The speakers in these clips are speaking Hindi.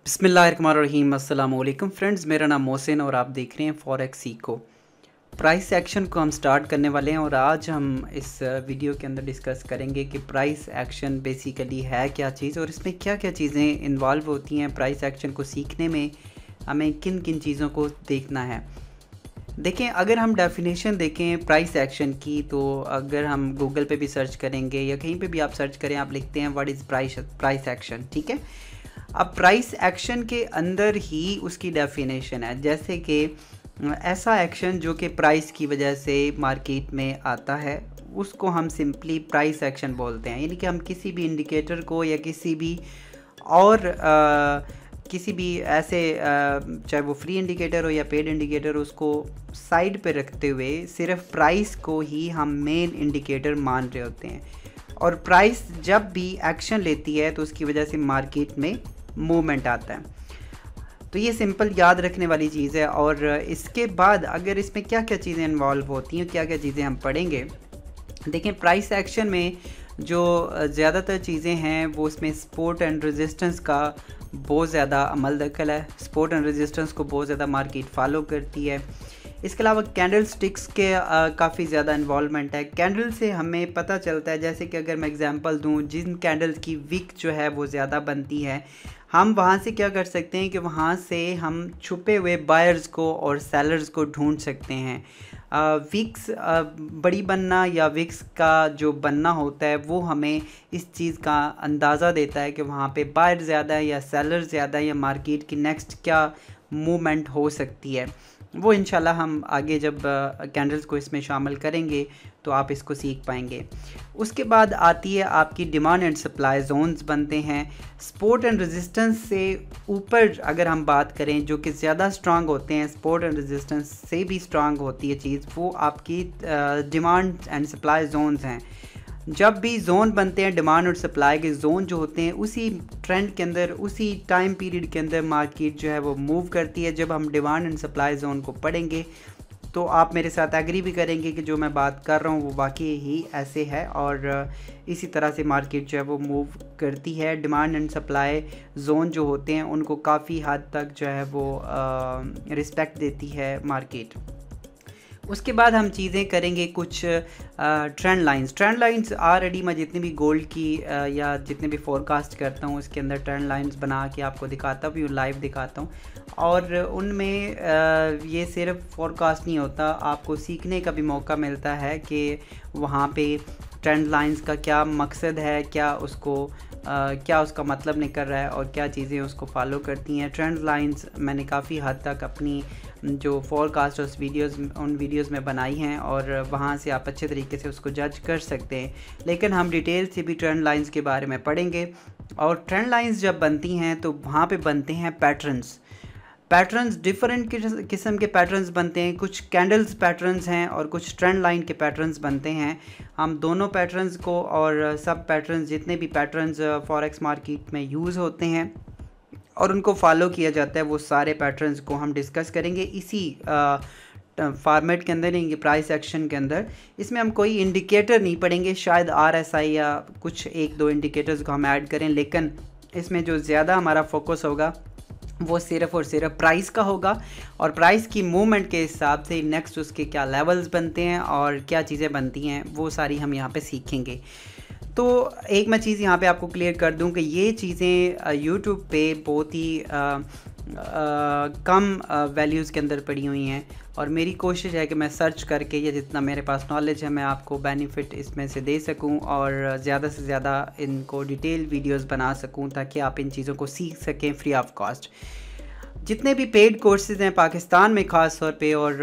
बिस्मिल्लाहिर्रहमानिर्रहीम अस्सलाम वालेकुम फ्रेंड्स, मेरा नाम मोहसिन और आप देख रहे हैं फॉरेक्स सीखो। प्राइस एक्शन को हम स्टार्ट करने वाले हैं और आज हम इस वीडियो के अंदर डिस्कस करेंगे कि प्राइस एक्शन बेसिकली है क्या चीज़ और इसमें क्या क्या चीज़ें इन्वॉल्व होती हैं। प्राइस एक्शन को सीखने में हमें किन किन चीज़ों को देखना है। देखें, अगर हम डेफिनेशन देखें प्राइस एक्शन की, तो अगर हम गूगल पे भी सर्च करेंगे या कहीं पे भी आप सर्च करें, आप लिखते हैं व्हाट इज़ प्राइस एक्शन, ठीक है। अब प्राइस एक्शन के अंदर ही उसकी डेफिनेशन है, जैसे कि ऐसा एक्शन जो कि प्राइस की वजह से मार्केट में आता है उसको हम सिंपली प्राइस एक्शन बोलते हैं। यानी कि हम किसी भी इंडिकेटर को या किसी भी और किसी भी ऐसे चाहे वो फ्री इंडिकेटर हो या पेड इंडिकेटर, उसको साइड पे रखते हुए सिर्फ प्राइस को ही हम मेन इंडिकेटर मान रहे होते हैं। और प्राइस जब भी एक्शन लेती है तो उसकी वजह से मार्केट में मूवमेंट आता है। तो ये सिंपल याद रखने वाली चीज़ है। और इसके बाद अगर इसमें क्या क्या चीज़ें इन्वॉल्व होती हैं, क्या क्या चीज़ें हम पढ़ेंगे। देखें, प्राइस एक्शन में जो ज़्यादातर चीज़ें हैं वो इसमें सपोर्ट एंड रेजिस्टेंस का बहुत ज़्यादा अमल दखल है। सपोर्ट एंड रेजिस्टेंस को बहुत ज़्यादा मार्केट फॉलो करती है। इसके अलावा कैंडल स्टिक्स के काफ़ी ज़्यादा इन्वॉल्वमेंट है। कैंडल से हमें पता चलता है, जैसे कि अगर मैं एग्जांपल दूं, जिन कैंडल्स की विक जो है वो ज़्यादा बनती है, हम वहाँ से क्या कर सकते हैं कि वहाँ से हम छुपे हुए बायर्स को और सेलर्स को ढूंढ सकते हैं। विक्स बड़ी बनना या विक्स का जो बनना होता है वो हमें इस चीज़ का अंदाज़ा देता है कि वहाँ पे बायर ज़्यादा है या सेलर ज़्यादा है या मार्केट की नेक्स्ट क्या मूवमेंट हो सकती है। वो इंशाल्लाह हम आगे जब कैंडल्स को इसमें शामिल करेंगे तो आप इसको सीख पाएंगे। उसके बाद आती है आपकी डिमांड एंड सप्लाई जोन्स बनते हैं। सपोर्ट एंड रेजिस्टेंस से ऊपर अगर हम बात करें, जो कि ज़्यादा स्ट्रांग होते हैं, सपोर्ट एंड रेजिस्टेंस से भी स्ट्रांग होती है चीज़, वो आपकी डिमांड एंड सप्लाई जोन्स हैं। जब भी जोन बनते हैं, डिमांड और सप्लाई के जोन जो होते हैं, उसी ट्रेंड के अंदर, उसी टाइम पीरियड के अंदर मार्केट जो है वो मूव करती है। जब हम डिमांड एंड सप्लाई जोन को पढ़ेंगे तो आप मेरे साथ एग्री भी करेंगे कि जो मैं बात कर रहा हूँ वो वाकई ही ऐसे है और इसी तरह से मार्केट जो है वो मूव करती है। डिमांड एंड सप्लाई जोन जो होते हैं उनको काफ़ी हद तक जो है वो रिस्पेक्ट देती है मार्केट। उसके बाद हम चीज़ें करेंगे कुछ ट्रेंड लाइंस ऑलरेडी मैं जितनी भी गोल्ड की या जितने भी फोरकास्ट करता हूँ उसके अंदर ट्रेंड लाइंस बना के आपको दिखाता भी हूँ, लाइव दिखाता हूँ। और उनमें ये सिर्फ फोरकास्ट नहीं होता, आपको सीखने का भी मौका मिलता है कि वहाँ पे ट्रेंड लाइंस का क्या मकसद है, क्या उसका मतलब निकल रहा है और क्या चीज़ें उसको फॉलो करती हैं। ट्रेंड लाइंस मैंने काफ़ी हद तक अपनी जो फोरकास्ट उन वीडियोस में बनाई हैं और वहाँ से आप अच्छे तरीके से उसको जज कर सकते हैं। लेकिन हम डिटेल से भी ट्रेंड लाइंस के बारे में पढ़ेंगे। और ट्रेंड लाइंस जब बनती हैं तो वहाँ पे बनते हैं पैटर्न्स डिफरेंट किस्म के पैटर्न्स बनते हैं। कुछ कैंडल्स पैटर्न्स हैं और कुछ ट्रेंड लाइन के पैटर्न्स बनते हैं। हम दोनों पैटर्न्स को और सब पैटर्न्स, जितने भी पैटर्न्स फॉरेक्स मार्केट में यूज़ होते हैं और उनको फॉलो किया जाता है, वो सारे पैटर्न्स को हम डिस्कस करेंगे इसी फॉर्मेट के अंदर, यानी प्राइस एक्शन के अंदर। इसमें हम कोई इंडिकेटर नहीं पढ़ेंगे, शायद RSI या कुछ एक दो इंडिकेटर्स को हम ऐड करें, लेकिन इसमें जो ज़्यादा हमारा फोकस होगा वो सिर्फ़ और सिर्फ प्राइस का होगा और प्राइस की मूवमेंट के हिसाब से नेक्स्ट उसके क्या लेवल्स बनते हैं और क्या चीज़ें बनती हैं, वो सारी हम यहाँ पे सीखेंगे। तो एक मैं चीज़ यहाँ पे आपको क्लियर कर दूँ कि ये चीज़ें यूट्यूब पे बहुत ही कम वैल्यूज़ के अंदर पड़ी हुई हैं और मेरी कोशिश है कि मैं सर्च करके या जितना मेरे पास नॉलेज है मैं आपको बेनिफिट इसमें से दे सकूं और ज़्यादा से ज़्यादा इनको डिटेल वीडियोस बना सकूं ताकि आप इन चीज़ों को सीख सकें फ्री ऑफ कॉस्ट। जितने भी पेड कोर्सेज़ हैं पाकिस्तान में ख़ास तौर पे और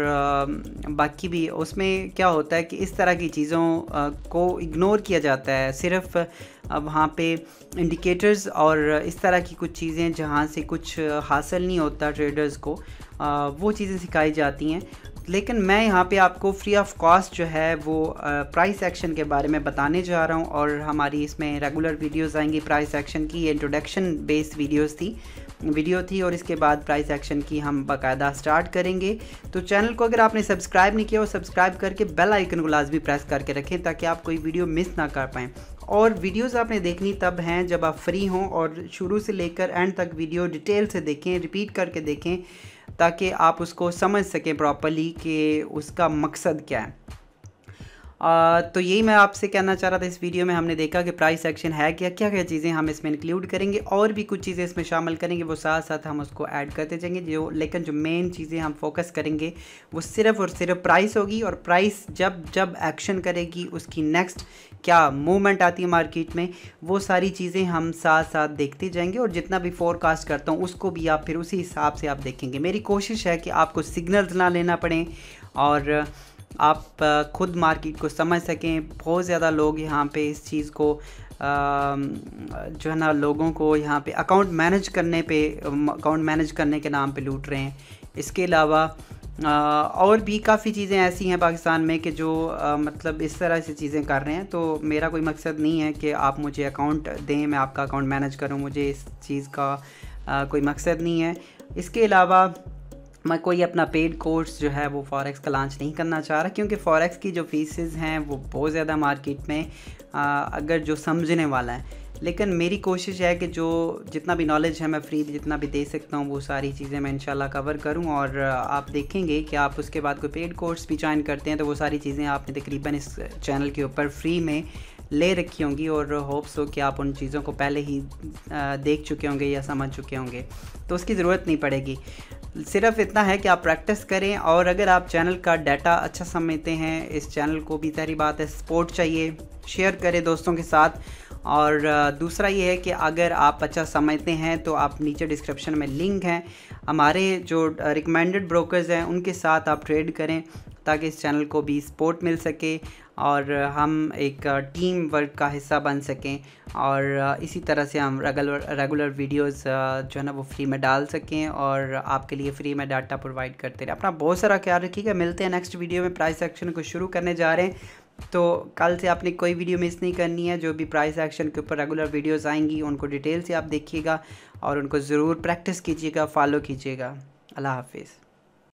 बाकी भी, उसमें क्या होता है कि इस तरह की चीज़ों को इग्नोर किया जाता है। सिर्फ वहाँ पे इंडिकेटर्स और इस तरह की कुछ चीज़ें जहाँ से कुछ हासिल नहीं होता ट्रेडर्स को, वो चीज़ें सिखाई जाती हैं। लेकिन मैं यहाँ पे आपको फ्री ऑफ कॉस्ट जो है वो प्राइस एक्शन के बारे में बताने जा रहा हूँ और हमारी इसमें रेगुलर वीडियोस आएंगी। प्राइस एक्शन की इंट्रोडक्शन बेस्ड वीडियो थी और इसके बाद प्राइस एक्शन की हम बाकायदा स्टार्ट करेंगे। तो चैनल को अगर आपने सब्सक्राइब नहीं किया, वो सब्सक्राइब करके बेल आइकन को लाजमी प्रेस करके रखें ताकि आप कोई वीडियो मिस ना कर पाएँ। और वीडियोस आपने देखनी तब हैं जब आप फ्री हों, और शुरू से लेकर एंड तक वीडियो डिटेल से देखें, रिपीट करके देखें, ताकि आप उसको समझ सकें प्रॉपर्ली कि उसका मकसद क्या है। तो यही मैं आपसे कहना चाह रहा था। इस वीडियो में हमने देखा कि प्राइस एक्शन है क्या, क्या क्या चीज़ें हम इसमें इंक्लूड करेंगे, और भी कुछ चीज़ें इसमें शामिल करेंगे, वो साथ साथ हम उसको ऐड करते जाएंगे। लेकिन जो मेन चीज़ें हम फोकस करेंगे वो सिर्फ़ और सिर्फ प्राइस होगी, और प्राइस जब जब एक्शन करेगी उसकी नेक्स्ट क्या मूवमेंट आती है मार्केट में, वो सारी चीज़ें हम साथ साथ देखते जाएंगे। और जितना भी फोरकास्ट करता हूँ उसको भी आप फिर उसी हिसाब से आप देखेंगे। मेरी कोशिश है कि आपको सिग्नल्स ना लेना पड़े और आप खुद मार्केट को समझ सकें। बहुत ज़्यादा लोग यहाँ पे इस चीज़ को जो है ना, लोगों को यहाँ पे अकाउंट मैनेज करने के नाम पे लूट रहे हैं। इसके अलावा और भी काफ़ी चीज़ें ऐसी हैं पाकिस्तान में कि जो मतलब इस तरह से चीज़ें कर रहे हैं। तो मेरा कोई मकसद नहीं है कि आप मुझे अकाउंट दें, मैं आपका अकाउंट मैनेज करूं, मुझे इस चीज़ का कोई मकसद नहीं है। इसके अलावा मैं कोई अपना पेड कोर्स जो है वो फॉरेक्स का लॉन्च नहीं करना चाह रहा, क्योंकि फॉरेक्स की जो फीसेस हैं वो बहुत ज़्यादा मार्केट में अगर जो समझने वाला है। लेकिन मेरी कोशिश है कि जो जितना भी नॉलेज है मैं फ्री जितना भी दे सकता हूँ वो सारी चीज़ें मैं इंशाल्लाह कवर करूँ। और आप देखेंगे कि आप उसके बाद कोई पेड कोर्स भी ज्वाइन करते हैं तो वो सारी चीज़ें आपने तकरीबन इस चैनल के ऊपर फ्री में ले रखी होंगी, और होप्स हो कि आप उन चीज़ों को पहले ही देख चुके होंगे या समझ चुके होंगे, तो उसकी ज़रूरत नहीं पड़ेगी। सिर्फ इतना है कि आप प्रैक्टिस करें। और अगर आप चैनल का डाटा अच्छा समझते हैं, इस चैनल को भी सारी बात है सपोर्ट चाहिए, शेयर करें दोस्तों के साथ। और दूसरा ये है कि अगर आप अच्छा समझते हैं तो आप नीचे डिस्क्रिप्शन में लिंक हैं, हमारे जो रिकमेंडेड ब्रोकर्स हैं उनके साथ आप ट्रेड करें, ताकि इस चैनल को भी सपोर्ट मिल सके और हम एक टीम वर्क का हिस्सा बन सकें। और इसी तरह से हम रेगुलर वीडियोस जो है ना वो फ्री में डाल सकें और आपके लिए फ्री में डाटा प्रोवाइड करते रहें। अपना बहुत सारा ख्याल रखिएगा। मिलते हैं नेक्स्ट वीडियो में। प्राइस एक्शन को शुरू करने जा रहे हैं, तो कल से आपने कोई वीडियो मिस नहीं करनी है। जो भी प्राइस एक्शन के ऊपर रेगुलर वीडियोस आएंगी उनको डिटेल से आप देखिएगा और उनको ज़रूर प्रैक्टिस कीजिएगा, फॉलो कीजिएगा। अल्लाह हाफिज़।